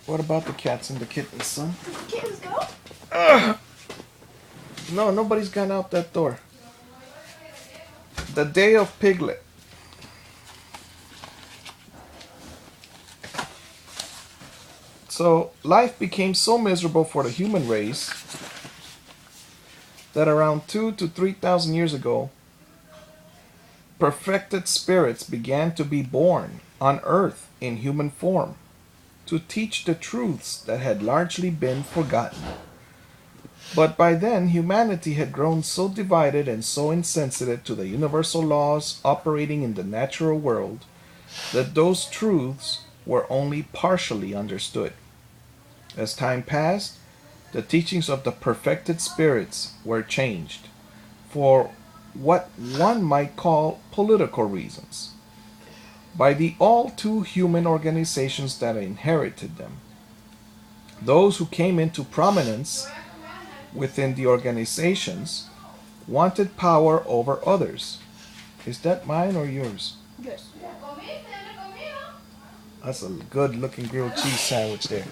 What about the cats and the kittens, son? Did the kittens go? No, nobody's gone out that door. The Day of Piglet. So, life became so miserable for the human race that around 2 to 3,000 years ago, perfected spirits began to be born on earth in human form to teach the truths that had largely been forgotten. But by then, humanity had grown so divided and so insensitive to the universal laws operating in the natural world that those truths were only partially understood. As time passed, the teachings of the perfected spirits were changed for what one might call political reasons by the all too human organizations that inherited them. Those who came into prominence within the organizations wanted power over others. Is that mine or yours? Yes. That's a good looking grilled cheese sandwich there.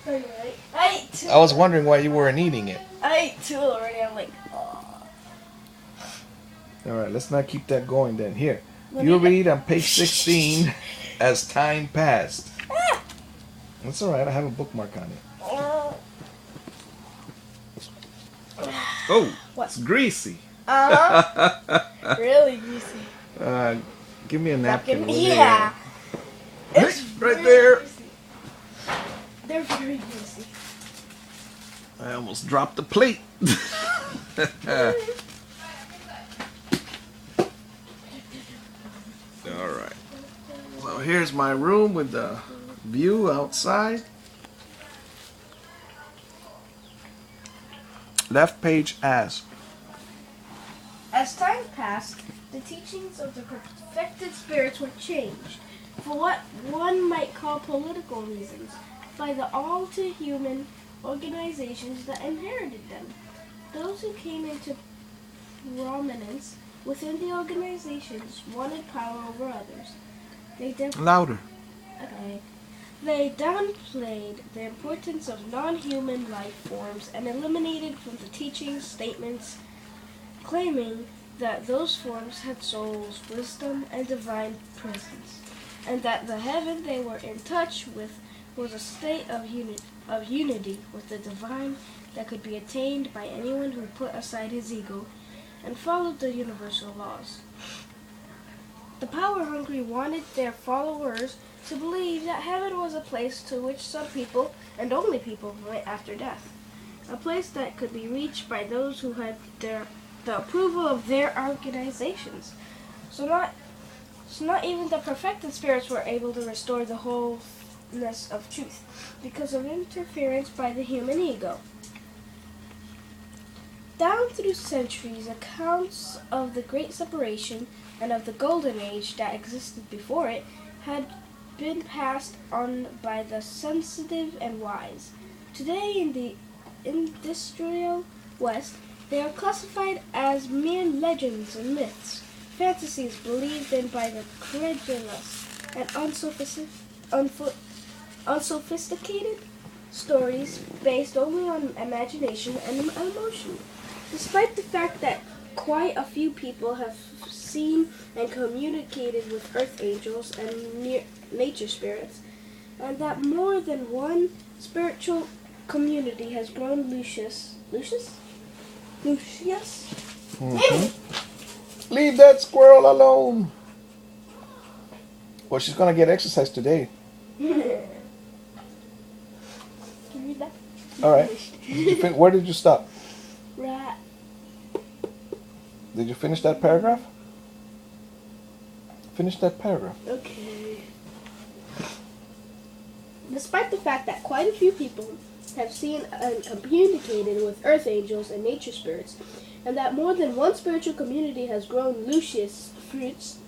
I ate two. I was wondering why you weren't eating it. I ate two already. I'm like, oh. Alright, let's not keep that going then. Here. You read on page 16 as time passed. That's alright, I have a bookmark on it. Oh, What? it's greasy. Really greasy. Give me a napkin. will you? Yeah. It's Right very there. Greasy. They're very greasy. I almost dropped the plate. Alright. So here's my room with the view outside. Left page asks. As time passed, the teachings of the perfected spirits were changed for what one might call political reasons by the all too human organizations that inherited them. Those who came into prominence within the organizations wanted power over others. Louder. Okay. They downplayed the importance of non-human life forms and eliminated from the teachings statements claiming that those forms had souls, wisdom, and divine presence, and that the heaven they were in touch with was a state of unity with the divine that could be attained by anyone who put aside his ego and followed the universal laws. The power-hungry wanted their followers to believe that heaven was a place to which some people, and only people, went after death. A place that could be reached by those who had the approval of their organizations. So not even the perfected spirits were able to restore the wholeness of truth because of interference by the human ego. Down through centuries, accounts of the Great Separation and of the Golden Age that existed before it had been passed on by the sensitive and wise. Today in the industrial West, they are classified as mere legends and myths, fantasies believed in by the credulous and unsophisticated stories based only on imagination and emotion. Despite the fact that quite a few people have seen and communicated with earth angels and nature spirits, and that more than one spiritual community has grown Lucius? Mm-hmm. Leave that squirrel alone. Well, she's gonna get exercise today. Can you read that? All right. Where did you stop? Right. Did you finish that paragraph? Finish that paragraph. Okay. Despite the fact that quite a few people have seen and communicated with earth angels and nature spirits, and that more than one spiritual community has grown luscious fruits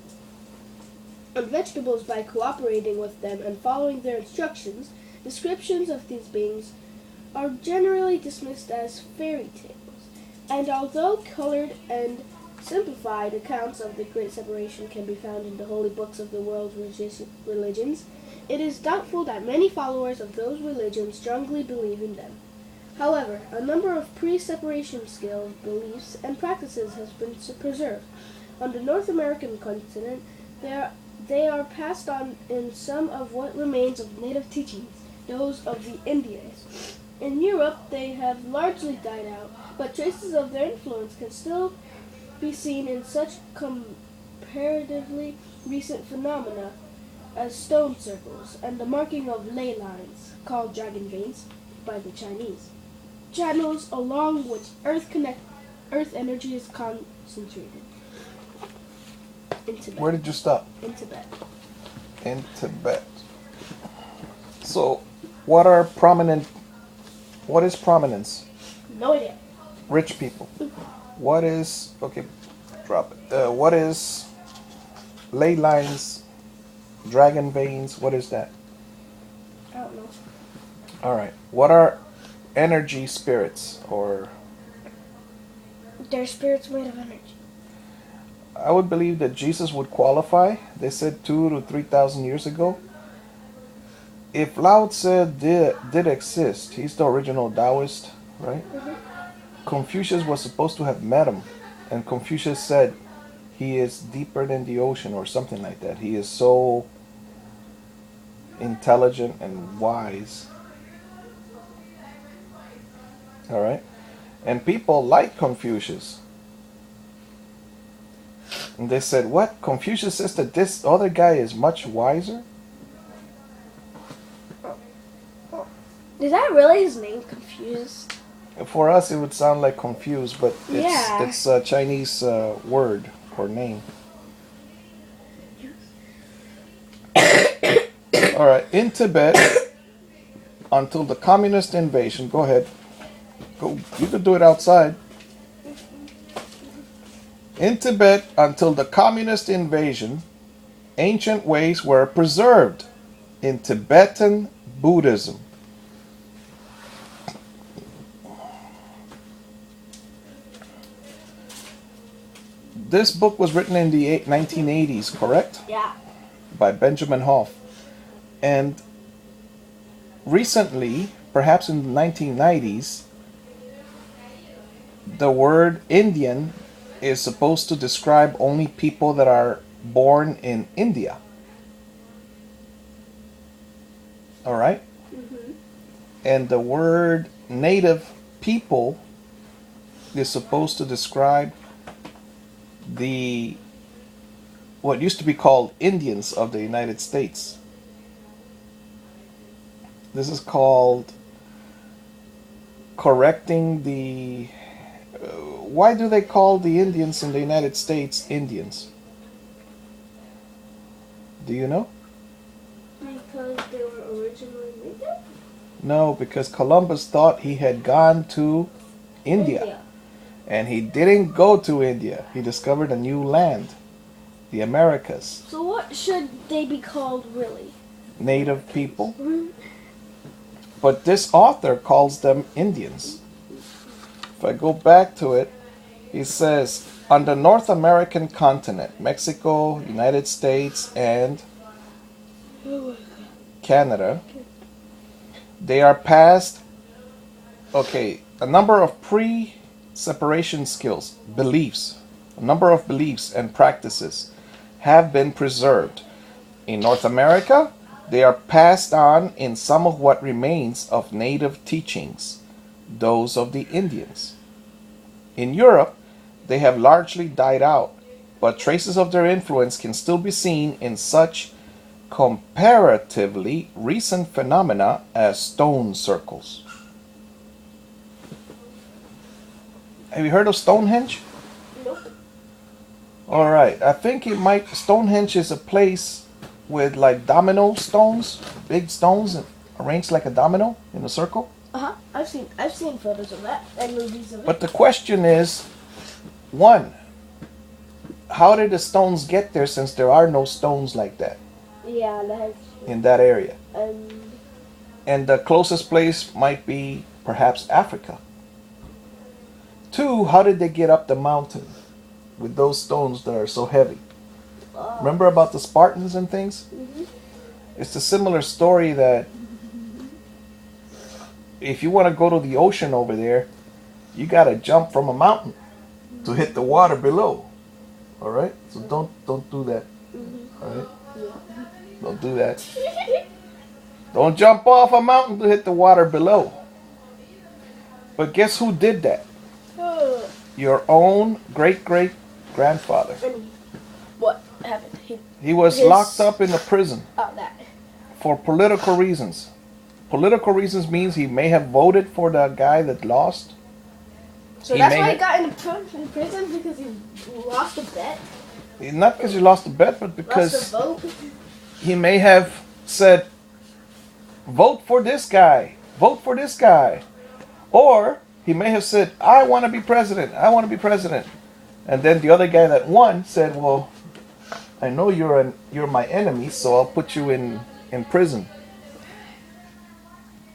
and vegetables by cooperating with them and following their instructions, descriptions of these beings are generally dismissed as fairy tales. And although colored and simplified accounts of the Great Separation can be found in the holy books of the world's religions, It is doubtful that many followers of those religions strongly believe in them. However, a number of pre-separation skills, beliefs, and practices has been preserved. On the North American continent, they are passed on in some of what remains of native teachings, those of the Indians. In Europe, they have largely died out, but traces of their influence can still be seen in such comparatively recent phenomena as stone circles and the marking of ley lines, called dragon veins by the Chinese, channels along which Earth energy is concentrated. In Tibet. Where did you stop? In Tibet. In Tibet. So, what is prominence? No idea. Rich people. What is, okay, drop it. What is ley lines, dragon veins? What is that? I don't know. All right. What are energy spirits, or? They're spirits made of energy. I would believe that Jesus would qualify. They said 2,000 to 3,000 years ago. If Lao Tzu did exist, he's the original Taoist, right? Mm-hmm. Confucius was supposed to have met him, and Confucius said he is deeper than the ocean, or something like that. He is so intelligent and wise. All right? And people like Confucius. And they said, what? Confucius says that this other guy is much wiser? Is that really his name, Confused? For us, it would sound like confused, but Yeah. it's a Chinese word or name. All right, in Tibet, until the communist invasion, go ahead. Go. You could do it outside. In Tibet, until the communist invasion, ancient ways were preserved in Tibetan Buddhism. This book was written in the 1980s, correct? Yeah. By Benjamin Hoff. And recently, perhaps in the 1990s, the word Indian is supposed to describe only people that are born in India. All right? Mm-hmm. And the word native people is supposed to describe the what used to be called Indians of the United States. This is called correcting the why do they call the Indians in the United States Indians? Do you know? Because they were originally native? No, because Columbus thought he had gone to India. And he didn't go to India. He discovered a new land, the Americas. So what should they be called, really? Native people. But this author calls them Indians. If I go back to it, he says, on the North American continent, Mexico, United States, and Canada, they are passed, a number of pre-separation skills, beliefs, a number of beliefs and practices have been preserved. In North America, they are passed on in some of what remains of native teachings, those of the Indians. In Europe, they have largely died out, but traces of their influence can still be seen in such comparatively recent phenomena as stone circles. Have you heard of Stonehenge? Nope. All right, I think Stonehenge is a place with like domino stones, big stones arranged like a domino in a circle. Uh-huh. I've seen photos of that and movies of it. But the question is, one, how did the stones get there since there are no stones like that Yeah, that's in that area? um And the closest place might be perhaps Africa. Two, how did they get up the mountain with those stones that are so heavy? Remember about the Spartans and things? mhm. It's a similar story that if you want to go to the ocean over there, you got to jump from a mountain to hit the water below. All right? So don't do that. All right? Don't do that. Don't jump off a mountain to hit the water below. But guess who did that? Your own great-great-grandfather. And what happened? He was locked up in a prison That. for political reasons. Political reasons means he may have voted for the guy that lost. So that's why he got in prison, because he lost a bet? Not because he lost a bet, but because Lost a vote? he may have said, vote for this guy, vote for this guy. Or he may have said, I want to be president, I want to be president. And then the other guy that won said, well, I know you're my enemy, so I'll put you in prison.